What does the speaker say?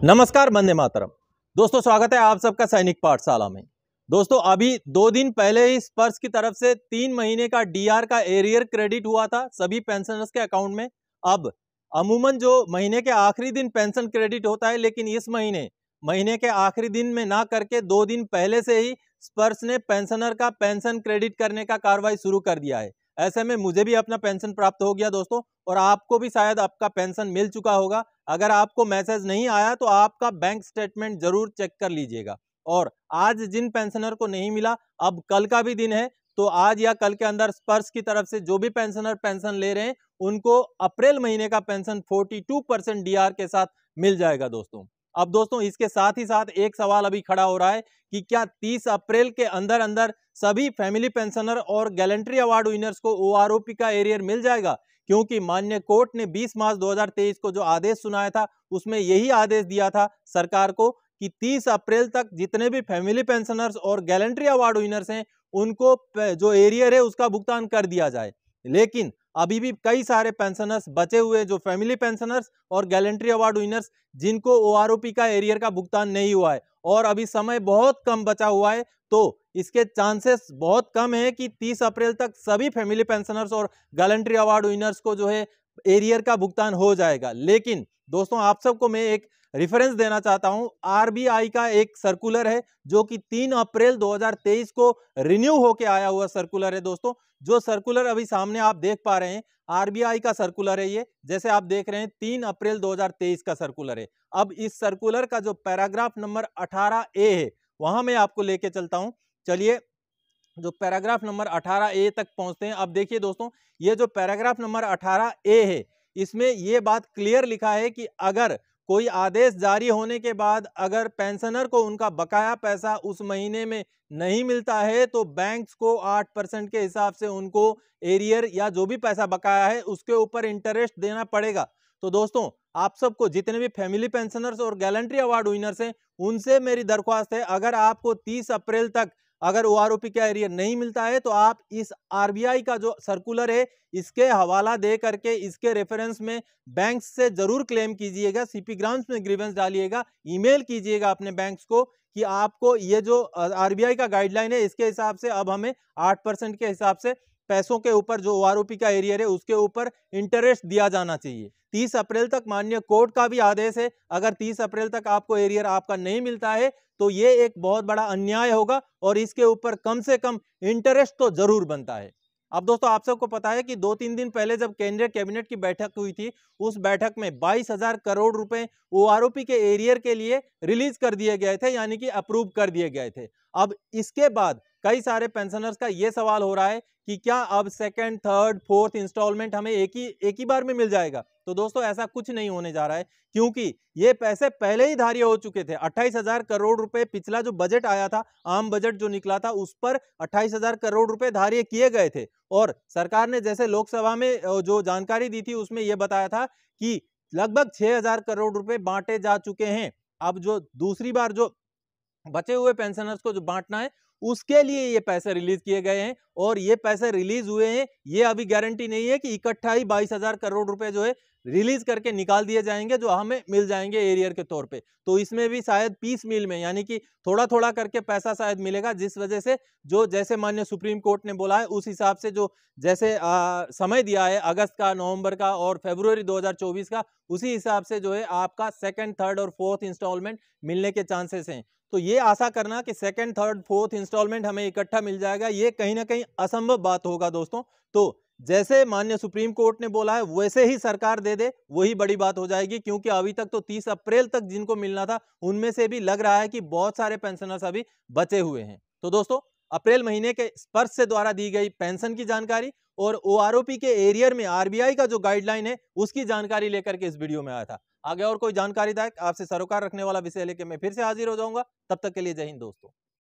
नमस्कार, वंदे मातरम। दोस्तों, स्वागत है आप सबका सैनिक पाठशाला में। दोस्तों, अभी 2 दिन पहले ही स्पर्श की तरफ से 3 महीने का डीआर का एरियर क्रेडिट हुआ था सभी पेंशनर्स के अकाउंट में। अब अमूमन जो महीने के आखिरी दिन पेंशन क्रेडिट होता है, लेकिन इस महीने के आखिरी दिन में ना करके 2 दिन पहले से ही स्पर्श ने पेंशनर का पेंशन क्रेडिट करने का कार्रवाई शुरू कर दिया है। ऐसे में मुझे भी अपना पेंशन प्राप्त हो गया दोस्तों, और आपको भी शायद आपका पेंशन मिल चुका होगा। अगर आपको मैसेज नहीं आया तो आपका बैंक स्टेटमेंट जरूर चेक कर लीजिएगा। और आज जिन पेंशनर को नहीं मिला, अब कल का भी दिन है, तो आज या कल के अंदर स्पर्श की तरफ से जो भी पेंशनर पेंशन ले रहे हैं उनको अप्रैल महीने का पेंशन 42% डीआर के साथ मिल जाएगा दोस्तों। अब दोस्तों, इसके साथ ही साथ एक सवाल अभी खड़ा हो रहा है कि क्या 30 अप्रैल के अंदर अंदर सभी फैमिली पेंशनर और गैलेंट्री अवार्ड विनर्स को ओआरओपी का एरियर मिल जाएगा? क्योंकि माननीय कोर्ट ने 20 मार्च 2023 को जो आदेश सुनाया था उसमें यही आदेश दिया था सरकार को कि 30 अप्रैल तक जितने भी फैमिली पेंशनर्स और गैलेंट्री अवार्ड विनर्स हैं उनको जो एरियर है उसका भुगतान कर दिया जाए। लेकिन अभी भी कई सारे पेंशनर्स बचे हुए, जो फैमिली पेंशनर्स और गैलेंट्री अवार्ड विनर्स, जिनको ओआरओपी का एरियर का भुगतान नहीं हुआ है और अभी समय बहुत कम बचा हुआ है, तो इसके चांसेस बहुत कम है कि 30 अप्रैल तक सभी फैमिली पेंशनर्स और गैलेंट्री अवार्ड विनर्स को जो है एरियर का भुगतान हो जाएगा। लेकिन दोस्तों, आप सबको मैं एक रेफरेंस देना चाहता हूं। आरबीआई का एक सर्कुलर है जो कि 3 अप्रैल 2023 को रिन्यू होके आया हुआ सर्कुलर है दोस्तों। जो सर्कुलर अभी सामने आप देख पा रहे हैं, आरबीआई का सर्कुलर है ये। जैसे आप देख रहे हैं 3 अप्रैल 2023 का सर्कुलर है। अब इस सर्कुलर का जो पैराग्राफ नंबर 18A है वहां मैं आपको लेके चलता हूं। चलिए, जो पैराग्राफ नंबर 18A तक पहुंचते हैं। अब देखिए दोस्तों, ये जो पैराग्राफ नंबर 18A है इसमें ये बात क्लियर लिखा है कि अगर कोई आदेश जारी होने के बाद अगर पेंशनर को उनका बकाया पैसा उस महीने में नहीं मिलता है तो बैंक्स को 8% के हिसाब से उनको एरियर या जो भी पैसा बकाया है उसके ऊपर इंटरेस्ट देना पड़ेगा। तो दोस्तों, आप सबको, जितने भी फैमिली पेंशनर्स और गैलेंट्री अवार्ड विनर्स हैं, उनसे मेरी दरख्वास्त है, अगर आपको 30 अप्रैल तक अगर ओआरओपी का एरियर नहीं मिलता है तो आप इस आरबीआई का जो सर्कुलर है इसके हवाला दे करके इसके रेफरेंस में बैंक से जरूर क्लेम कीजिएगा, सीपी ग्राम्स में ग्रीवेंस डालिएगा, ईमेल कीजिएगा अपने बैंक्स को कि आपको ये जो आरबीआई का गाइडलाइन है इसके हिसाब से अब हमें 8% के हिसाब से पैसों के ऊपर जो ओआरओपी का एरियर है उसके ऊपर इंटरेस्ट दिया जाना चाहिए। 30 अप्रैल तक माननीय कोर्ट का भी आदेश है, अगर 30 अप्रैल तक आपको एरियर आपका नहीं मिलता है तो ये एक बहुत बड़ा अन्याय होगा और इसके ऊपर कम से कम इंटरेस्ट तो जरूर बनता है। अब दोस्तों, आप सबको पता है कि 2-3 दिन पहले जब केंद्रीय कैबिनेट की बैठक हुई थी, उस बैठक में 22,000 करोड़ रुपए ओआरओपी के एरियर के लिए रिलीज कर दिए गए थे, यानी कि अप्रूव कर दिए गए थे। अब इसके बाद कई सारे पेंशनर्स का यह सवाल हो रहा है कि क्या अब सेकंड, थर्ड, फोर्थ इंस्टॉलमेंट हमें एक ही बार में मिल जाएगा? तो दोस्तों, ऐसा कुछ नहीं होने जा रहा है, क्योंकि ये पैसे पहले ही धार्य हो चुके थे। 28,000 करोड़ रुपए पिछला जो बजट आया था, आम बजट जो निकला था, उस पर 28,000 करोड़ रुपए धार्य किए गए थे। और सरकार ने जैसे लोकसभा में जो जानकारी दी थी उसमें यह बताया था कि लगभग 6,000 करोड़ रुपए बांटे जा चुके हैं। अब जो दूसरी बार जो बचे हुए पेंशनर्स को जो बांटना है उसके लिए ये पैसे रिलीज किए गए हैं, और ये पैसे रिलीज हुए हैं, ये अभी गारंटी नहीं है कि इकट्ठा ही 22,000 करोड़ रुपए जो है रिलीज करके निकाल दिए जाएंगे जो हमें मिल जाएंगे एरियर के तौर पे। तो इसमें भी शायद पीस मील में, यानी कि थोड़ा थोड़ा करके पैसा शायद मिलेगा, जिस वजह से जो जैसे माननीय सुप्रीम कोर्ट ने बोला है उस हिसाब से जो जैसे समय दिया है अगस्त का, नवंबर का और फरवरी 2024 का, उसी हिसाब से जो है आपका सेकंड, थर्ड और फोर्थ इंस्टॉलमेंट मिलने के चांसेस हैं। तो ये आशा करना कि सेकंड, थर्ड, फोर्थ इंस्टॉलमेंट हमें इकट्ठा मिल जाएगा, ये कहीं ना कहीं असंभव बात होगा दोस्तों। तो जैसे माननीय सुप्रीम कोर्ट ने बोला है वैसे ही सरकार दे दे, वही बड़ी बात हो जाएगी, क्योंकि अभी तक तो 30 अप्रैल तक जिनको मिलना था उनमें से भी लग रहा है कि बहुत सारे पेंशनर्स अभी बचे हुए हैं। तो दोस्तों, अप्रैल महीने के स्पर्श से द्वारा दी गई पेंशन की जानकारी और ओआरओपी के एरियर में आरबीआई का जो गाइडलाइन है उसकी जानकारी लेकर के इस वीडियो में आया था। आगे और कोई जानकारीदायक, आपसे सरोकार रखने वाला विषय लेकर मैं फिर से हाजिर हो जाऊंगा। तब तक के लिए जय हिंद दोस्तों।